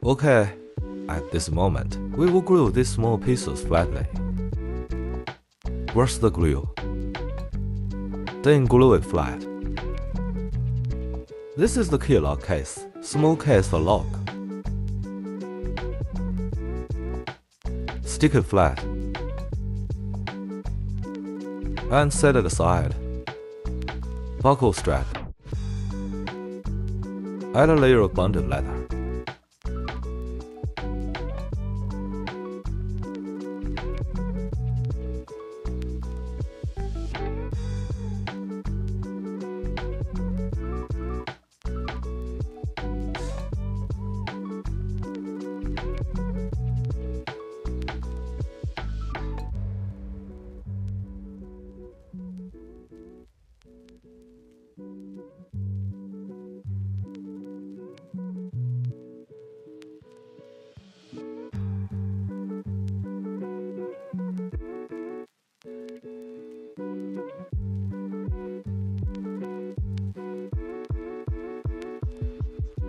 Okay, at this moment, we will glue these small pieces flatly. Brush the glue, then glue it flat. This is the key lock case, small case for lock. Stick it flat and set it aside. Buckle strap. Add a layer of bonded leather.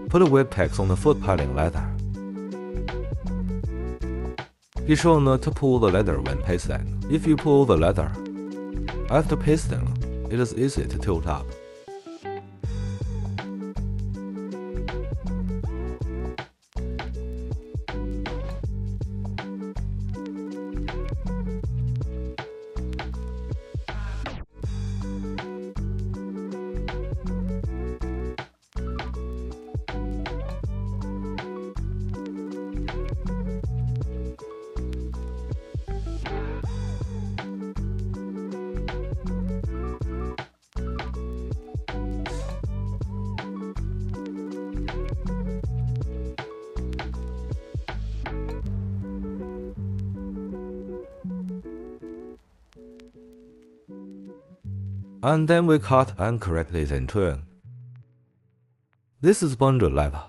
Put a whip tags on the foot padding leather. Be sure not to pull the leather when pasting. If you pull the leather after pasting, it is easy to tilt up. And then we cut and correct it in turn. This is bonded leather.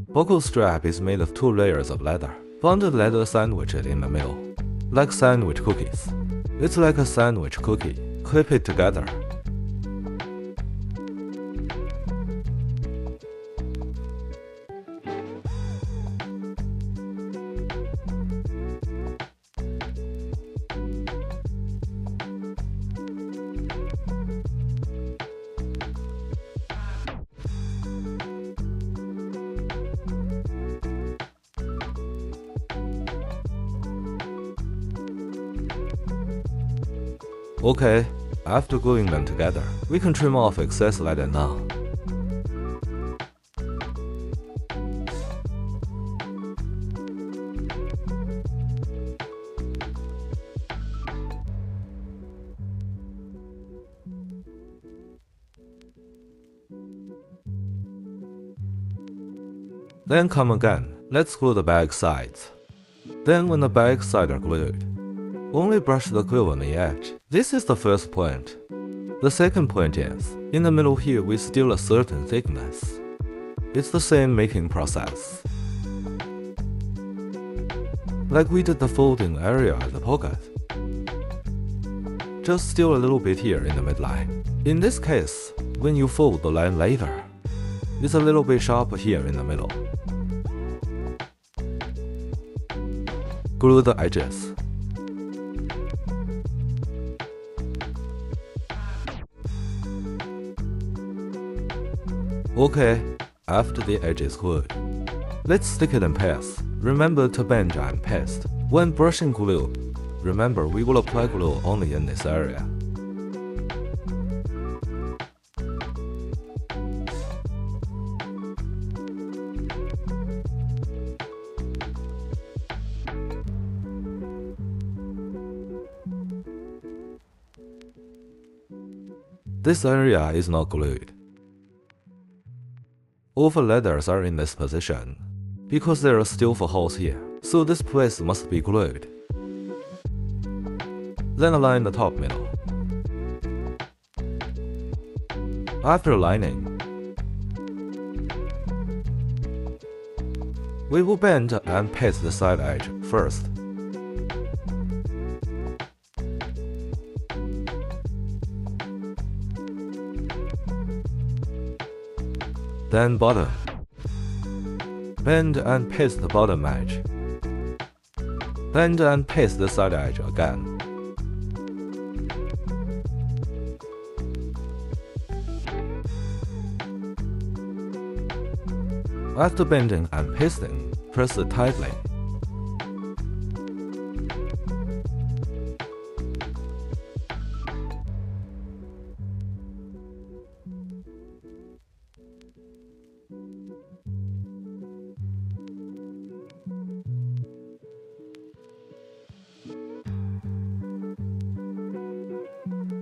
Buckle strap is made of 2 layers of leather. Bonded leather sandwiched in the middle, like sandwich cookies. It's like a sandwich cookie. Clip it together. Okay, after gluing them together, we can trim off excess leather now. Then come again, let's glue the bag sides. Then when the bag sides are glued, only brush the glue on the edge. This is the first point. The second point is, in the middle here we still a certain thickness. It's the same making process. Like we did the folding area at the pocket. Just still a little bit here in the midline. In this case, when you fold the line later, it's a little bit sharper here in the middle. Glue the edges. Okay, after the edge is glued, let's stick it and paste. Remember to bend and paste. When brushing glue, remember we will apply glue only in this area. This area is not glued. All the leathers are in this position, because there are still 4 holes here, so this place must be glued. Then align the top middle. After aligning, we will bend and paste the side edge first. Then bottom. Bend and paste the bottom edge. Bend and paste the side edge again. After bending and pasting, press it tightly.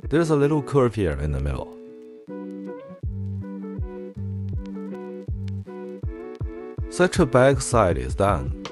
There's a little curve here in the middle. Such a back side is done.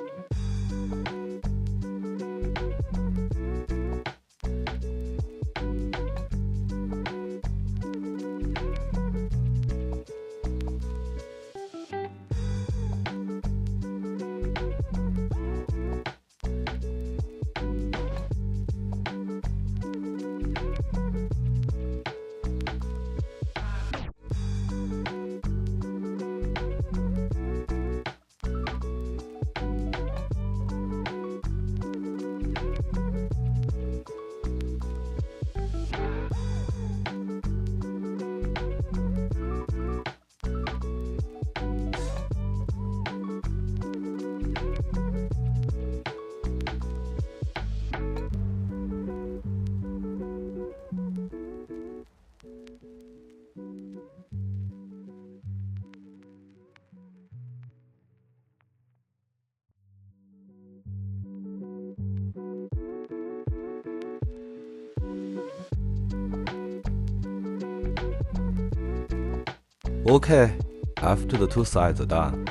Okay, after the two sides are done,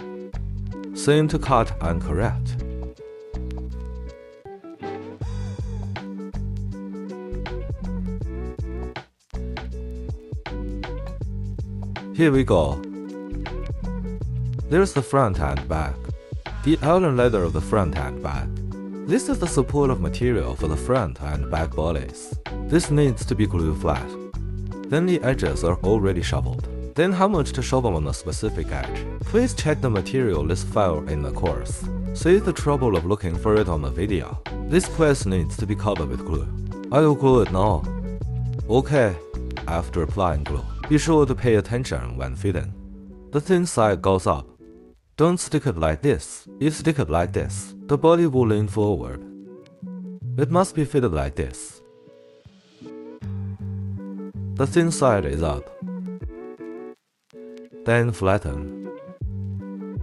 seam to cut and correct. Here we go. There's the front and back. The outer leather of the front and back. This is the supportive material for the front and back bodies. This needs to be glued flat. Then the edges are already shoveled. Then how much to shovel on a specific edge? Please check the material list file in the course. Save the trouble of looking for it on the video. This place needs to be covered with glue. I will glue it now. Okay, after applying glue, be sure to pay attention when fitting. The thin side goes up. Don't stick it like this. If stick it like this, the body will lean forward. It must be fitted like this. The thin side is up. Then flatten.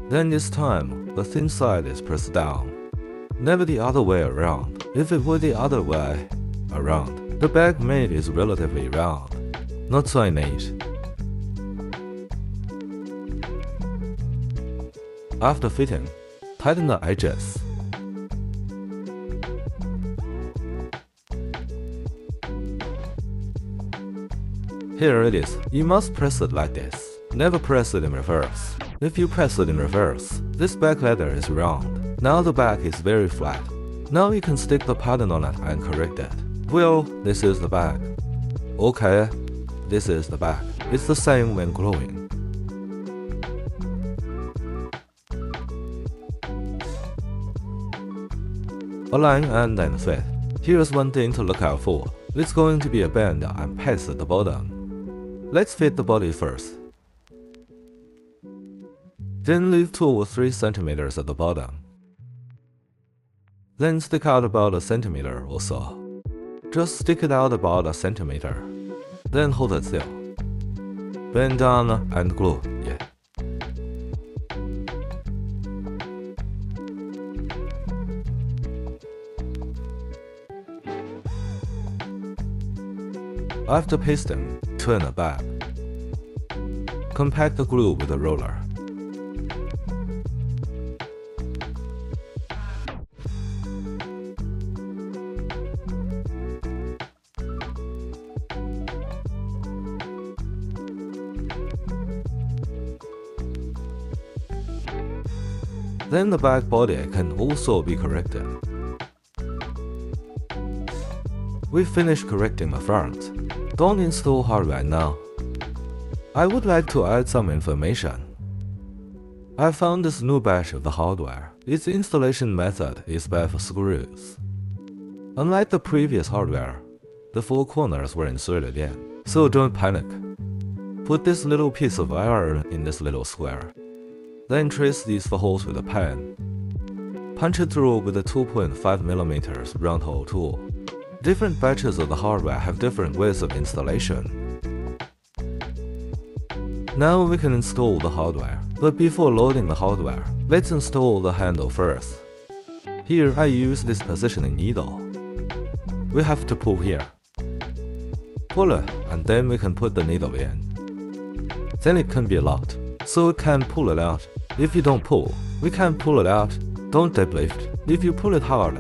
Then this time, the thin side is pressed down. Never the other way around. If it were the other way around, the back made is relatively round, not so innate. After fitting, tighten the edges. Here it is. You must press it like this. Never press it in reverse. If you press it in reverse, this back leather is round. Now the back is very flat. Now you can stick the pattern on it and correct it. Well, this is the back. Okay, this is the back. It's the same when gluing. Align and then fit. Here's one thing to look out for. It's going to be a bend and paste at the bottom. Let's fit the body first. Then leave 2 or 3 centimeters at the bottom. Then stick out about a centimeter or so. Just stick it out about a centimeter. Then hold it still. Bend down and glue, yeah. After pasting, turn it back. Compact the glue with a roller. Then the back body can also be corrected. We finished correcting the front. Don't install hard right now. I would like to add some information. I found this new batch of the hardware. Its installation method is by screws. Unlike the previous hardware, the four corners were inserted in, so don't panic. Put this little piece of iron in this little square. Then trace these four holes with a pen. Punch it through with a 2.5mm round hole tool. Different batches of the hardware have different ways of installation. Now we can install the hardware, but before loading the hardware, let's install the handle first. Here I use this positioning needle. We have to pull here. Pull it, and then we can put the needle in. Then it can be locked, so we can pull it out. If you don't pull, we can't pull it out. Don't deadlift. If you pull it hard,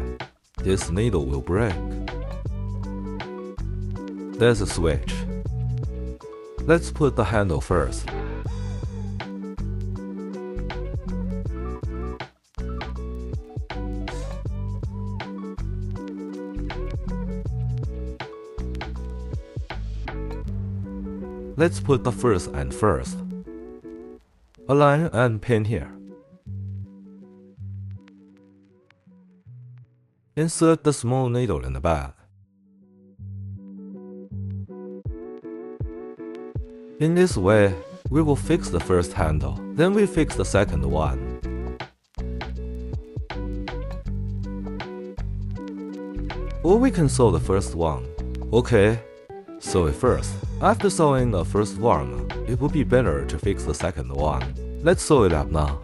this needle will break. There's a switch. Let's put the handle first. Let's put the first end first. Align and pin here. Insert the small needle in the back. In this way, we will fix the first handle, then we fix the second one. Or we can sew the first one. Okay, sew it first. After sewing the first one, it would be better to fix the second one. Let's sew it up now.